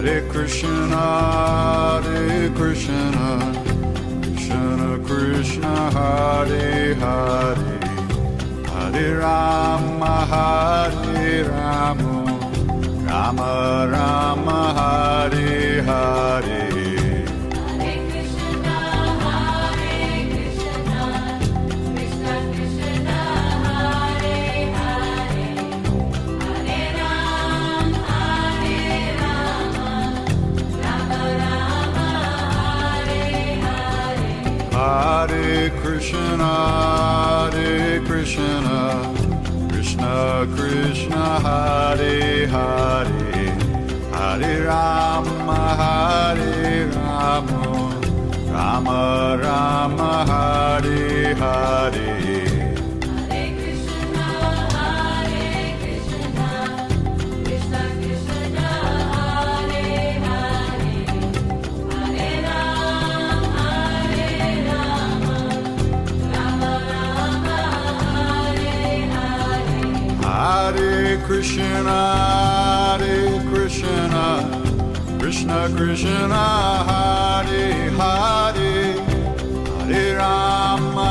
Hare Krishna, Krishna Krishna, Hare Hare, Hare Rama, Hare Rama, Rama Rama, Hare Hare. Hare Krishna, Krishna Krishna, Hare Hare, Hare Rama, Hare Rama, Rama Rama, Hare Hare. Hare Krishna, Krishna Krishna, Hare Hare, Hare Rama, Hare Rama, Rama Rama, Hare Hare. Hare Krishna, Krishna Krishna, Hare Hare, Hare Rama,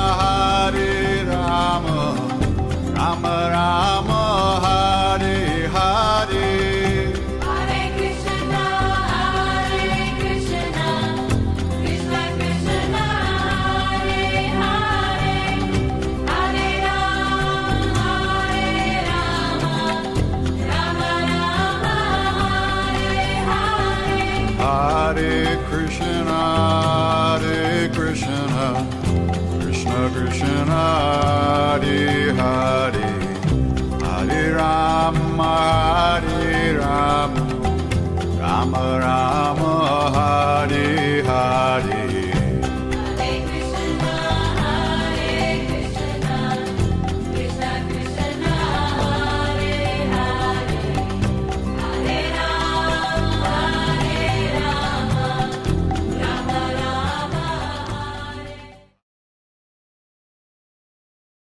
Rama Rama, Hare Hare. Hare Krishna, Krishna Krishna, Hare Hare, Hare Rama, Hare Rama, Rama Rama,